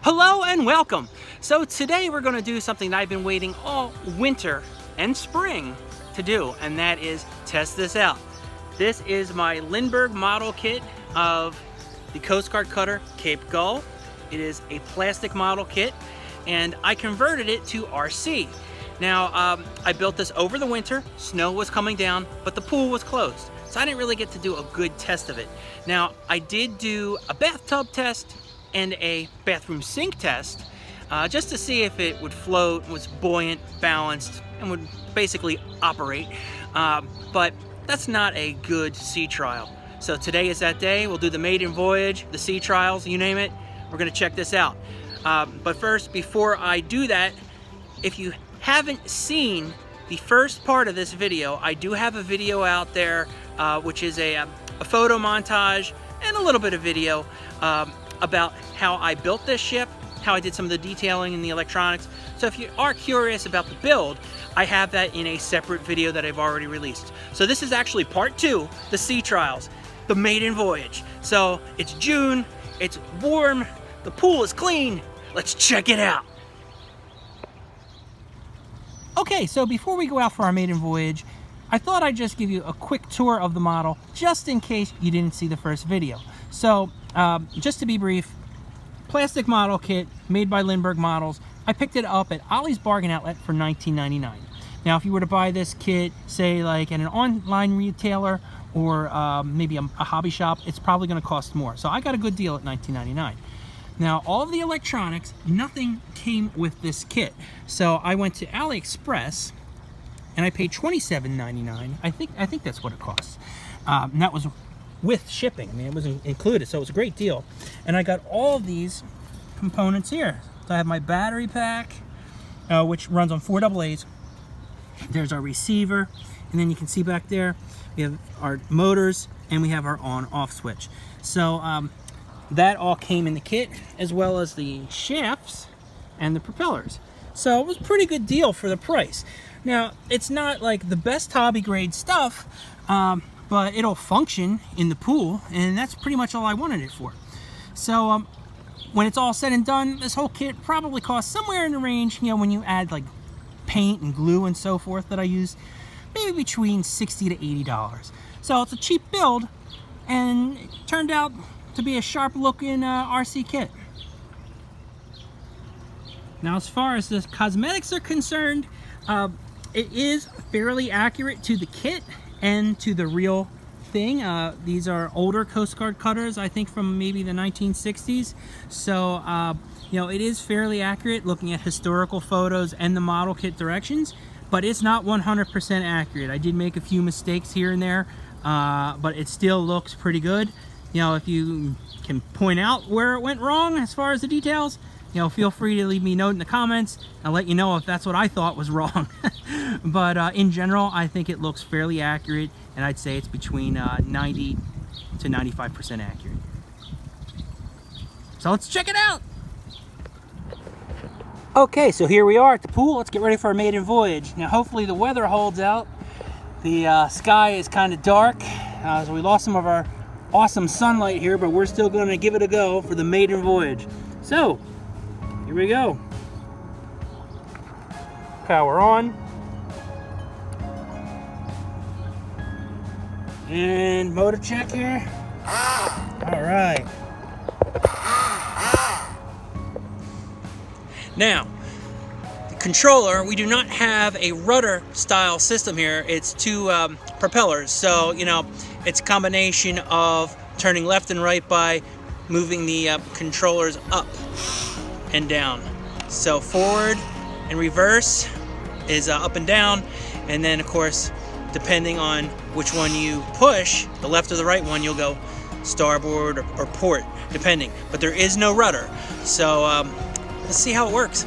Hello and welcome. So today we're going to do something that I've been waiting all winter and spring to do, and that is test this out. This is my Lindberg model kit of the Coast Guard cutter Cape Gull. It is a plastic model kit, and I converted it to RC. Now, I built this over the winter. Snow was coming down, but the pool was closed, so I didn't really get to do a good test of it. Now, I did do a bathtub test and a bathroom sink test just to see if it would float, was buoyant, balanced, and would basically operate. But that's not a good sea trial. So today is that day. We'll do the maiden voyage, the sea trials, you name it. We're gonna check this out. But first, before I do that, if you haven't seen the first part of this video, I do have a video out there which is a photo montage and a little bit of video about how I built this ship, how I did some of the detailing and the electronics. So if you are curious about the build, I have that in a separate video that I've already released. So this is actually part 2, the sea trials, the maiden voyage. So it's June, it's warm, the pool is clean, let's check it out. Okay, so before we go out for our maiden voyage, I thought I'd just give you a quick tour of the model, just in case you didn't see the first video. So, just to be brief, plastic model kit made by Lindberg Models. I picked it up at Ollie's Bargain Outlet for $19.99. Now, if you were to buy this kit, say like at an online retailer or maybe a hobby shop, it's probably going to cost more. So I got a good deal at $19.99. Now, all of the electronics, nothing came with this kit. So I went to AliExpress and I paid $27.99. I think that's what it costs. And that was with shipping. I mean, it wasn't included, so it was a great deal. And I got all these components here. So I have my battery pack, which runs on 4 AA's. There's our receiver, and then you can see back there, we have our motors, and we have our on-off switch. So that all came in the kit, as well as the shafts and the propellers. So it was a pretty good deal for the price. Now, it's not like the best hobby grade stuff, but it'll function in the pool, and that's pretty much all I wanted it for. So when it's all said and done, this whole kit probably costs somewhere in the range, you know, when you add like paint and glue and so forth that I use, maybe between $60 to $80. So it's a cheap build, and it turned out to be a sharp looking RC kit. Now, as far as the cosmetics are concerned, it is fairly accurate to the kit and to the real thing. These are older Coast Guard cutters, I think from maybe the 1960s. So, you know, it is fairly accurate looking at historical photos and the model kit directions, but it's not 100% accurate. I did make a few mistakes here and there, but it still looks pretty good. You know, if you can point out where it went wrong as far as the details, you know, feel free to leave me a note in the comments. I'll let you know if that's what I thought was wrong. But in general, I think it looks fairly accurate, and I'd say it's between 90 to 95% accurate. So let's check it out. Okay, so here we are at the pool. Let's get ready for our maiden voyage. Now, hopefully the weather holds out. The sky is kind of dark, so we lost some of our awesome sunlight here, but we're still going to give it a go for the maiden voyage. So, here we go. Power on. And motor check here. All right. Now, the controller, we do not have a rudder style system here. It's 2 propellers. So, you know, it's a combination of turning left and right by moving the controllers up and down. So forward and reverse is up and down, and then of course, depending on which one you push, the left or the right one, you'll go starboard or port, depending. But there is no rudder, so let's see how it works.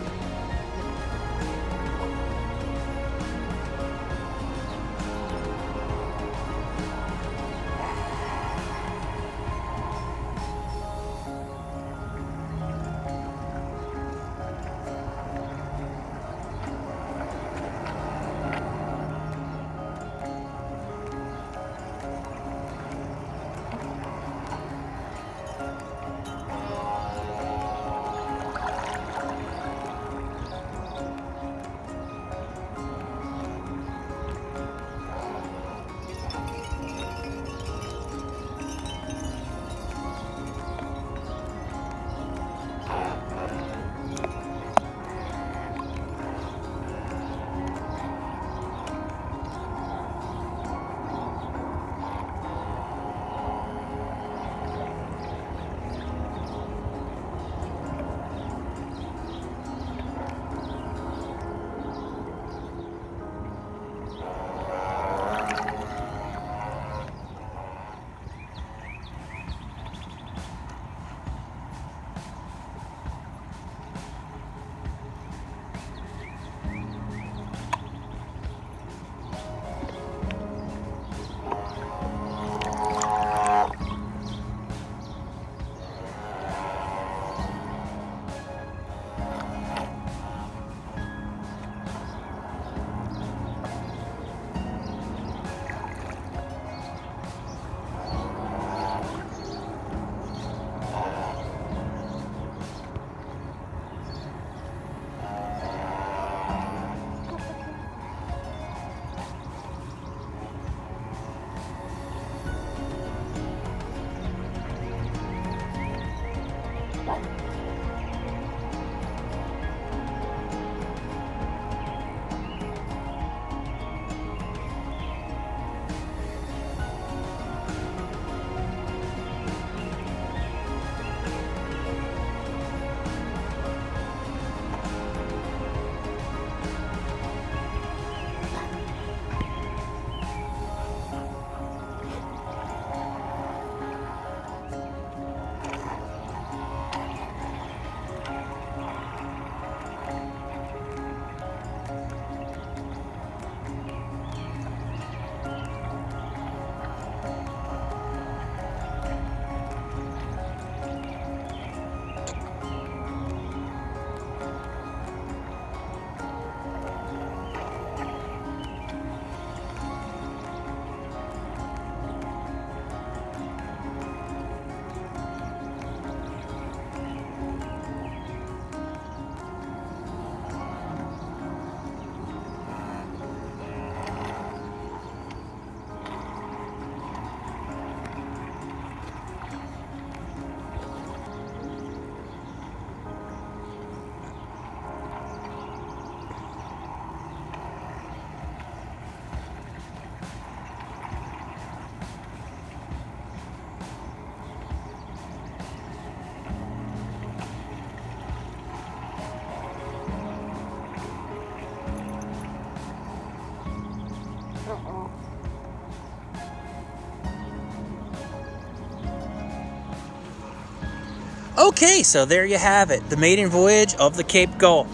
Okay, so there you have it, the maiden voyage of the Cape Gull.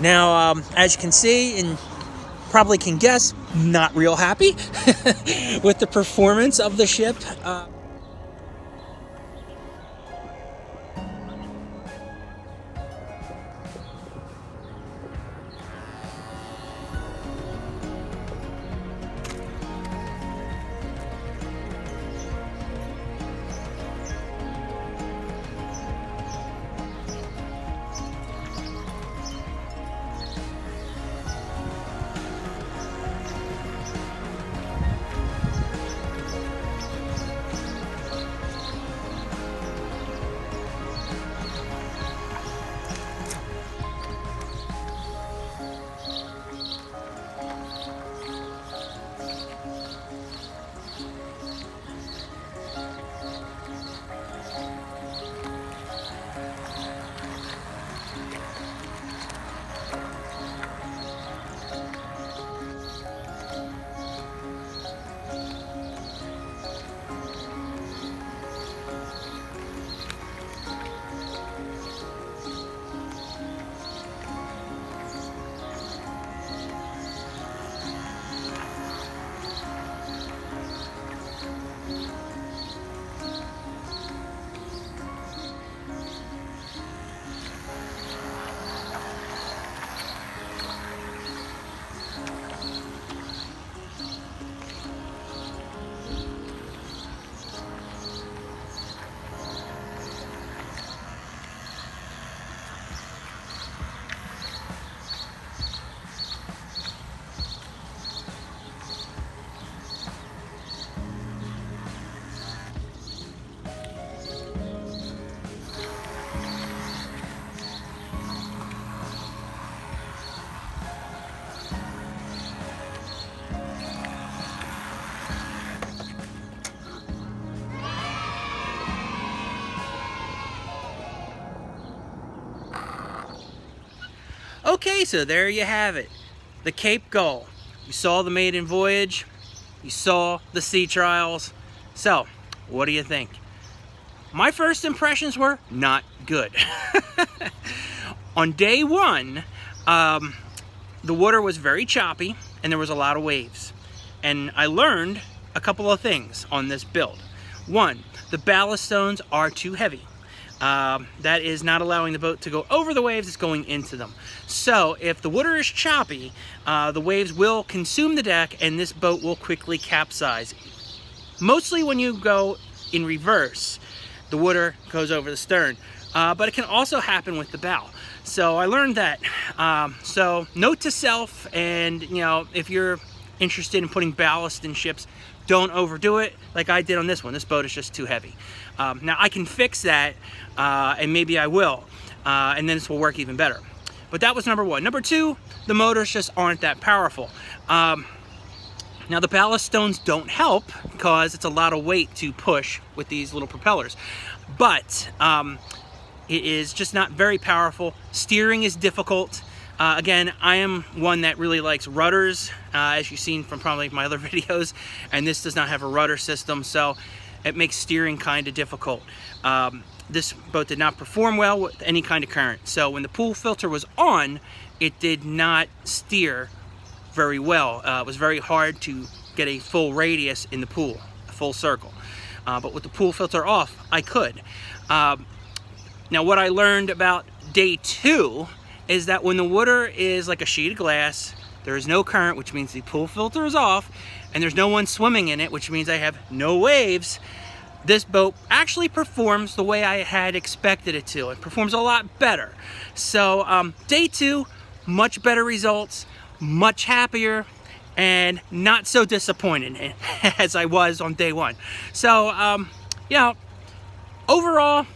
Now, as you can see and probably can guess, not real happy with the performance of the ship. Okay, so there you have it, the Cape Gull. You saw the maiden voyage, you saw the sea trials. So, what do you think? My first impressions were not good. On day one, the water was very choppy and there was a lot of waves. And I learned a couple of things on this build. One, the ballast stones are too heavy. That is not allowing the boat to go over the waves, it's going into them. So if the water is choppy, the waves will consume the deck and this boat will quickly capsize. Mostly when you go in reverse, the water goes over the stern, but it can also happen with the bow. So I learned that. So note to self, and if you're interested in putting ballast in ships, don't overdo it like I did on this one. This boat is just too heavy. Now I can fix that, and maybe I will, and then this will work even better. But that was number one. Number two, the motors just aren't that powerful. Now the ballast stones don't help because it's a lot of weight to push with these little propellers. But it is just not very powerful. Steering is difficult. Again, I am one that really likes rudders, as you've seen from probably my other videos, and this does not have a rudder system, so it makes steering kind of difficult. This boat did not perform well with any kind of current, so when the pool filter was on, it did not steer very well. It was very hard to get a full radius in the pool, a full circle. But with the pool filter off, I could. Now what I learned about day two is that when the water is like a sheet of glass, there is no current, which means the pool filter is off, and there's no one swimming in it, which means I have no waves. This boat actually performs the way I had expected it to. It performs a lot better. So day two, much better results, much happier, and not so disappointed as I was on day one. So, overall,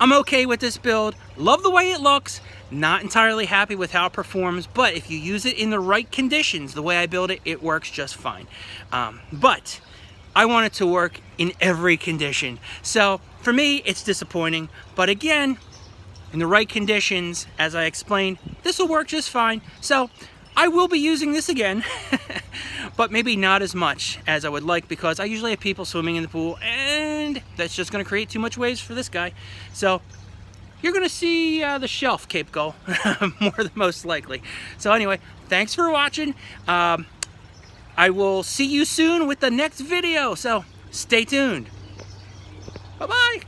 I'm okay with this build. Love the way it looks. Not entirely happy with how it performs, but if you use it in the right conditions, the way I build it, it works just fine. But I want it to work in every condition. So for me, it's disappointing. But again, in the right conditions, as I explained, this will work just fine. So I will be using this again, but maybe not as much as I would like, because I usually have people swimming in the pool, and that's just going to create too much waves for this guy. So you're going to see the shelf Cape Gull, more than most likely. So anyway, thanks for watching. I will see you soon with the next video, so stay tuned. Bye-bye.